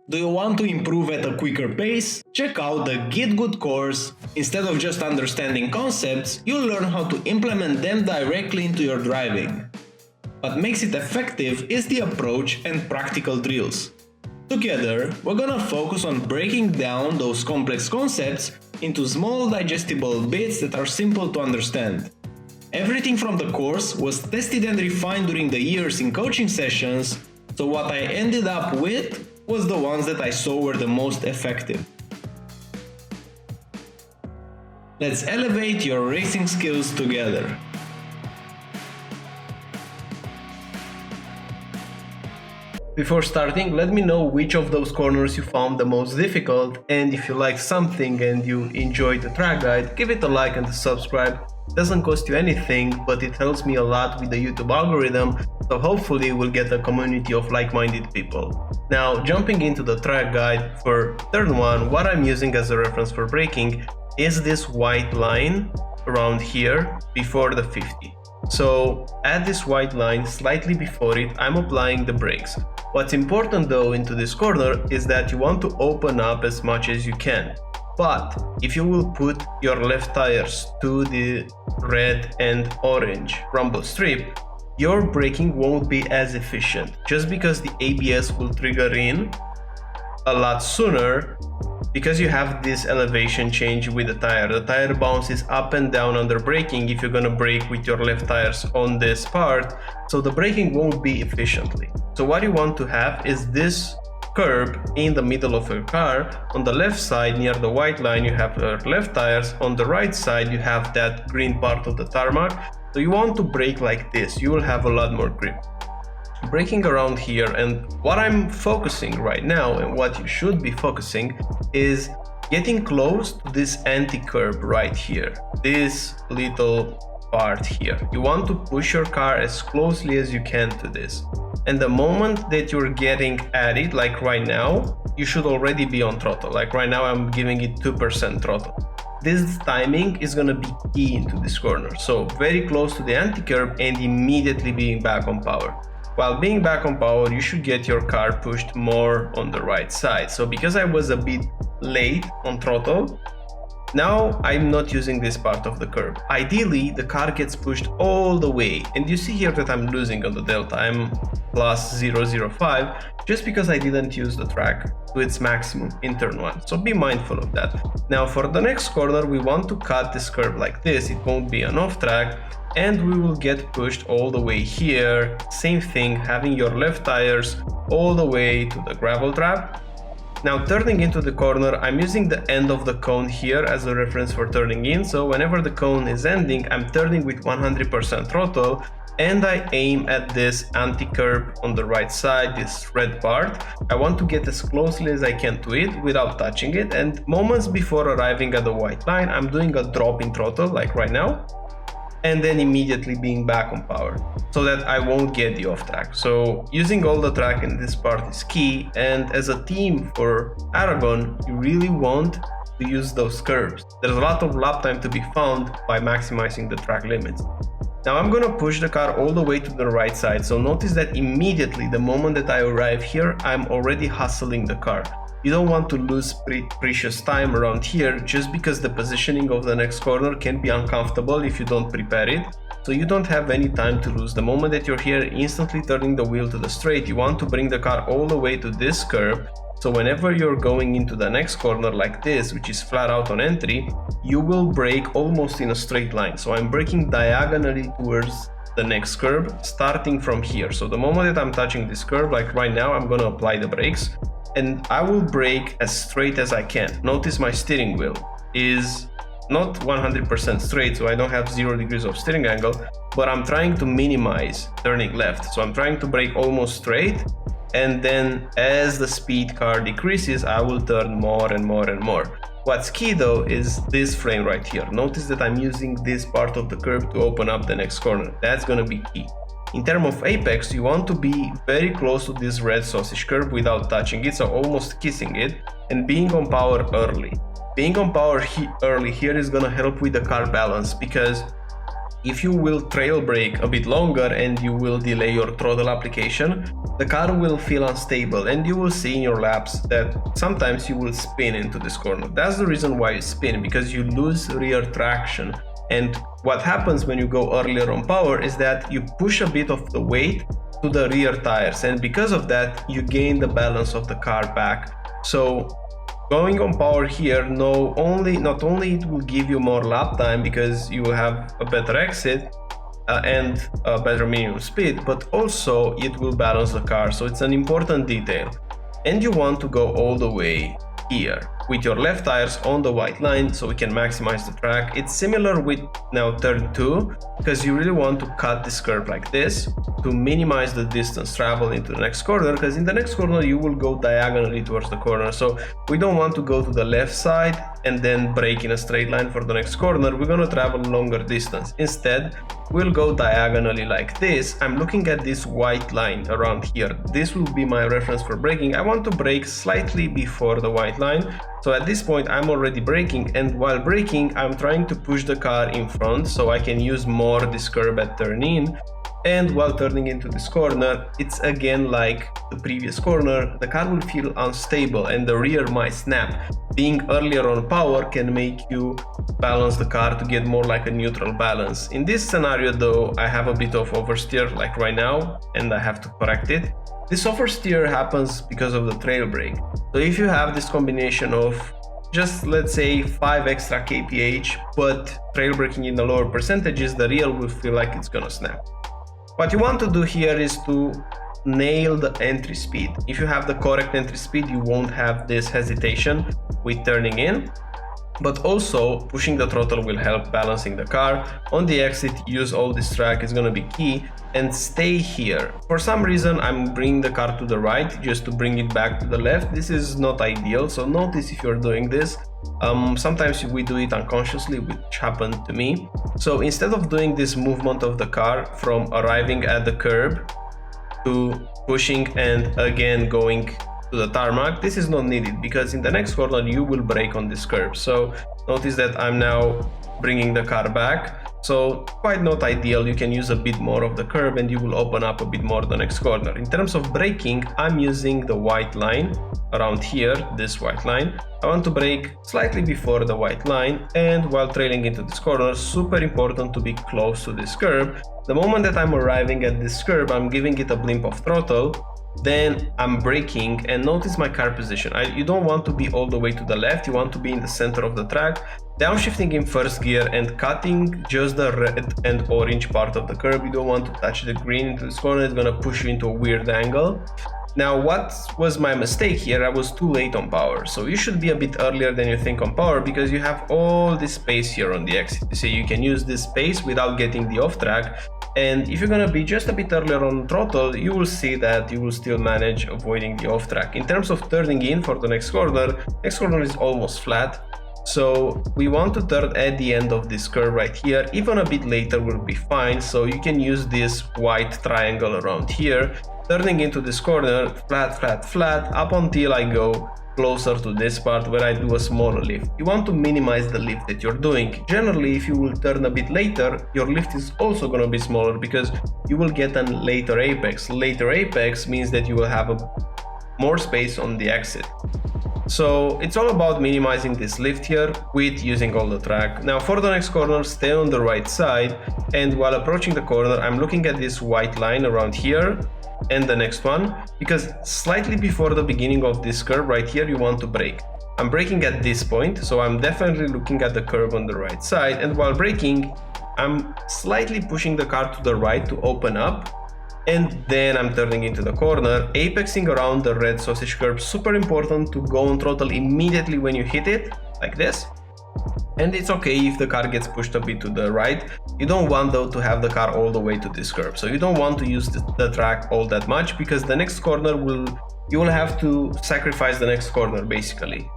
Do you want to improve at a quicker pace? Check out the GitGud Course. Instead of just understanding concepts, you'll learn how to implement them directly into your driving. What makes it effective is the approach and practical drills. Together, we're gonna focus on breaking down those complex concepts into small digestible bits that are simple to understand. Everything from the course was tested and refined during the years in coaching sessions, so what I ended up with was the ones that I saw were the most effective. Let's elevate your racing skills together. Before starting, let me know which of those corners you found the most difficult, and if you liked something and you enjoyed the track guide, give it a like and a subscribe. It doesn't cost you anything, but it helps me a lot with the YouTube algorithm, so hopefully we'll get a community of like-minded people. Now, jumping into the track guide for turn 1, what I'm using as a reference for braking is this white line around here before the 50. So at this white line, slightly before it, I'm applying the brakes. What's important though into this corner is that you want to open up as much as you can. But if you will put your left tires to the red and orange rumble strip, your braking won't be as efficient, just because the ABS will trigger in a lot sooner because you have this elevation change with the tire. The tire bounces up and down under braking if you're gonna brake with your left tires on this part, so the braking won't be efficiently. So what you want to have is this curb in the middle of your car. On the left side near the white line you have your left tires, on the right side you have that green part of the tarmac. So you want to brake like this, you will have a lot more grip. Braking around here, and what I'm focusing right now and what you should be focusing is getting close to this anti-curb right here, this little part here. You want to push your car as closely as you can to this, and the moment that you're getting at it, like right now, you should already be on throttle. Like right now I'm giving it 2% throttle. This timing is gonna be key into this corner, so very close to the anti-curb and immediately being back on power. While being back on power, you should get your car pushed more on the right side. So because I was a bit late on throttle, now I'm not using this part of the curb. Ideally, the car gets pushed all the way, and you see here that I'm losing on the delta. I'm plus 0.05 just because I didn't use the track to its maximum in turn 1. So be mindful of that. Now for the next corner, we want to cut this curb like this. It won't be an off track, and we will get pushed all the way here. Same thing, having your left tires all the way to the gravel trap. Now turning into the corner, I'm using the end of the cone here as a reference for turning in, so whenever the cone is ending, I'm turning with 100% throttle, and I aim at this anti-curb on the right side, this red part. I want to get as closely as I can to it without touching it, and moments before arriving at the white line, I'm doing a drop in throttle like right now, and then immediately being back on power, so that I won't get the off track. So using all the track in this part is key, and as a team for Aragon, you really want to use those curves. There's a lot of lap time to be found by maximizing the track limits. Now I'm gonna push the car all the way to the right side, so notice that immediately the moment that I arrive here, I'm already hustling the car. You don't want to lose precious time around here just because the positioning of the next corner can be uncomfortable if you don't prepare it. So you don't have any time to lose. The moment that you're here, instantly turning the wheel to the straight, you want to bring the car all the way to this curb. So whenever you're going into the next corner like this, which is flat out on entry, you will brake almost in a straight line. So I'm braking diagonally towards the next curb, starting from here. So the moment that I'm touching this curb, like right now, I'm gonna apply the brakes, and I will brake as straight as I can. Notice my steering wheel is not 100% straight, so I don't have 0 degrees of steering angle, but I'm trying to minimize turning left. So I'm trying to brake almost straight, and then as the speed car decreases, I will turn more and more and more. What's key though is this frame right here. Notice that I'm using this part of the curb to open up the next corner. That's gonna be key. In terms of apex, you want to be very close to this red sausage curve without touching it, so almost kissing it, and being on power early. Being on power early here is gonna help with the car balance, because if you will trail brake a bit longer and you will delay your throttle application, the car will feel unstable, and you will see in your laps that sometimes you will spin into this corner. That's the reason why you spin, because you lose rear traction. And what happens when you go earlier on power is that you push a bit of the weight to the rear tires, and because of that you gain the balance of the car back. So going on power here, not only it will give you more lap time because you will have a better exit and a better minimum speed, but also it will balance the car. So it's an important detail. And you want to go all the way here with your left tires on the white line so we can maximize the track. It's similar with now turn 2, because you really want to cut this curve like this to minimize the distance traveled into the next corner, because in the next corner you will go diagonally towards the corner. So we don't want to go to the left side and then brake in a straight line for the next corner. We're going to travel longer distance. Instead, we'll go diagonally like this. I'm looking at this white line around here. This will be my reference for braking. I want to brake slightly before the white line. So at this point I'm already braking, and while braking I'm trying to push the car in front so I can use more this curb at turn in. And while turning into this corner, it's again like the previous corner, the car will feel unstable and the rear might snap. Being earlier on power can make you balance the car to get more like a neutral balance. In this scenario though, I have a bit of oversteer like right now, and I have to correct it. This oversteer happens because of the trail brake. So if you have this combination of just let's say 5 extra kph but trail braking in the lower percentages, the rear will feel like it's gonna snap. What you want to do here is to nail the entry speed. If you have the correct entry speed, you won't have this hesitation with turning in, but also pushing the throttle will help balancing the car. On the exit, use all this track is going to be key, and stay here. For some reason I'm bringing the car to the right just to bring it back to the left. This is not ideal, so notice if you're doing this. Sometimes we do it unconsciously, which happened to me. So instead of doing this movement of the car from arriving at the curb to pushing and again going to the tarmac, this is not needed, because in the next corner you will brake on this curb. So notice that I'm now bringing the car back. So quite not ideal. You can use a bit more of the curb and you will open up a bit more the next corner. In terms of braking, I'm using the white line around here, this white line. I want to brake slightly before the white line, and while trailing into this corner, super important to be close to this curb. The moment that I'm arriving at this curb, I'm giving it a blimp of throttle, then I'm braking, and notice my car position. You don't want to be all the way to the left, you want to be in the center of the track, downshifting in first gear and cutting just the red and orange part of the curb. You don't want to touch the green into this corner, it's gonna push you into a weird angle. Now, what was my mistake here? I was too late on power. So you should be a bit earlier than you think on power, because you have all this space here on the exit. So you can use this space without getting the off track. And if you're gonna be just a bit earlier on throttle, you will see that you will still manage avoiding the off track. In terms of turning in for the next corner is almost flat. So we want to turn at the end of this curve right here. Even a bit later will be fine. So you can use this white triangle around here, turning into this corner, flat, flat, flat, up until I go closer to this part where I do a smaller lift. You want to minimize the lift that you're doing. Generally, if you will turn a bit later, your lift is also going to be smaller because you will get a later apex. Later apex means that you will have more space on the exit. So it's all about minimizing this lift here with using all the track. Now for the next corner, stay on the right side, and while approaching the corner, I'm looking at this white line around here and the next one, because slightly before the beginning of this curve right here, you want to brake. I'm braking at this point, so I'm definitely looking at the curve on the right side, and while braking, I'm slightly pushing the car to the right to open up, and then I'm turning into the corner, apexing around the red sausage curve. Super important to go on throttle immediately when you hit it, like this. And it's okay if the car gets pushed a bit to the right. You don't want though to have the car all the way to this curve. So you don't want to use the track all that much, because the next corner you will have to sacrifice the next corner basically.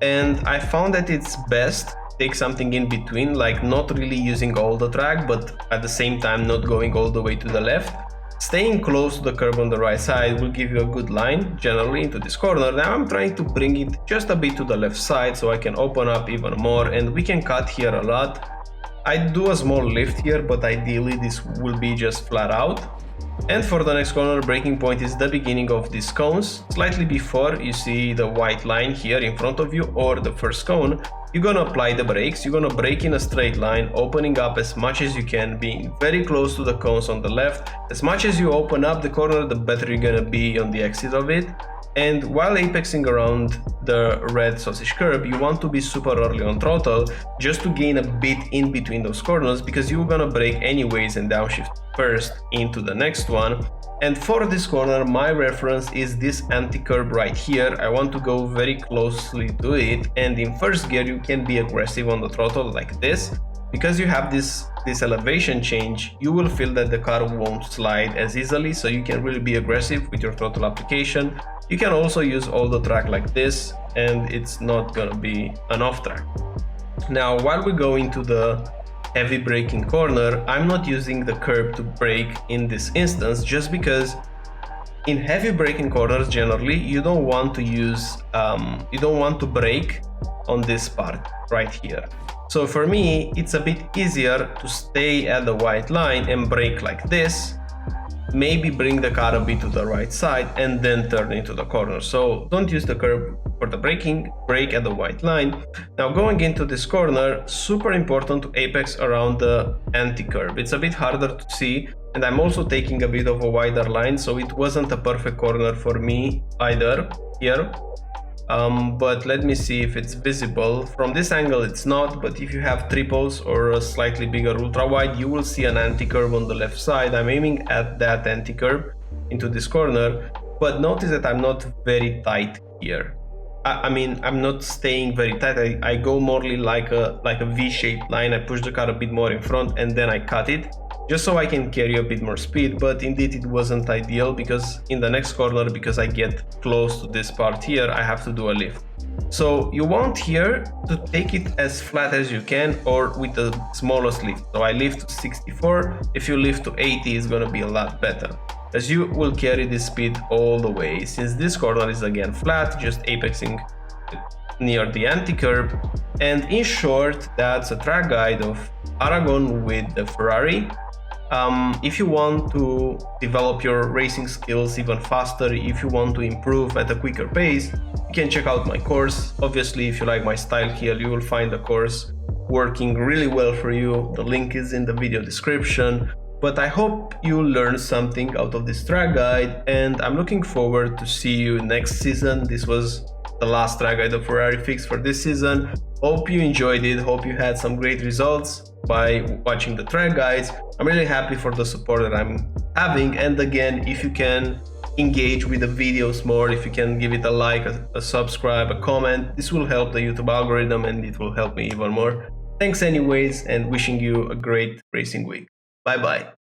And I found that it's best take something in between, like not really using all the track, but at the same time not going all the way to the left. Staying close to the curb on the right side will give you a good line generally into this corner. Now I'm trying to bring it just a bit to the left side so I can open up even more, and we can cut here a lot. I do a small lift here, but ideally this will be just flat out. And for the next corner, braking point is the beginning of these cones. Slightly before you see the white line here in front of you or the first cone, you're gonna apply the brakes. You're gonna brake in a straight line, opening up as much as you can, being very close to the cones on the left. As much as you open up the corner, the better you're gonna be on the exit of it. And while apexing around the red sausage curb, you want to be super early on throttle just to gain a bit in between those corners, because you're gonna brake anyways and downshift first into the next one. And for this corner, my reference is this anti-curb right here. I want to go very closely to it, and in first gear you can be aggressive on the throttle like this. Because you have this elevation change, you will feel that the car won't slide as easily, so you can really be aggressive with your throttle application. You can also use all the track like this, and it's not gonna be an off track. Now, while we go into the heavy braking corner, I'm not using the curb to brake in this instance, just because in heavy braking corners generally you don't want to use you don't want to brake on this part right here. So for me, it's a bit easier to stay at the white line and brake like this, maybe bring the car a bit to the right side and then turn into the corner. So don't use the curb for the braking, brake at the white line. Now going into this corner, super important to apex around the anti-curb. It's a bit harder to see, and I'm also taking a bit of a wider line, so it wasn't a perfect corner for me either here. But let me see if it's visible. From this angle it's not, but if you have triples or a slightly bigger ultra wide, you will see an anti-curb on the left side. I'm aiming at that anti-curb into this corner, but notice that I'm not very tight here. I mean, I'm not staying very tight. I go more like a V-shaped line. I push the car a bit more in front and then I cut it, just so I can carry a bit more speed. But indeed it wasn't ideal, because in the next corner, because I get close to this part here, I have to do a lift. So you want here to take it as flat as you can, or with the smallest lift. So I lift to 64. If you lift to 80, it's gonna be a lot better, as you will carry this speed all the way. Since this corner is again flat, just apexing near the anti-curb. And in short, that's a track guide of Aragon with the Ferrari. If you want to develop your racing skills even faster, if you want to improve at a quicker pace, you can check out my course. Obviously, if you like my style here, you will find the course working really well for you. The link is in the video description. But I hope you learned something out of this track guide, and I'm looking forward to see you next season. This was the last track guide of Ferrari Fix for this season. Hope you enjoyed it. Hope you had some great results by watching the track guides. I'm really happy for the support that I'm having. And again, if you can engage with the videos more, if you can give it a like, a subscribe, a comment, this will help the YouTube algorithm and it will help me even more. Thanks anyways, and wishing you a great racing week. Bye bye.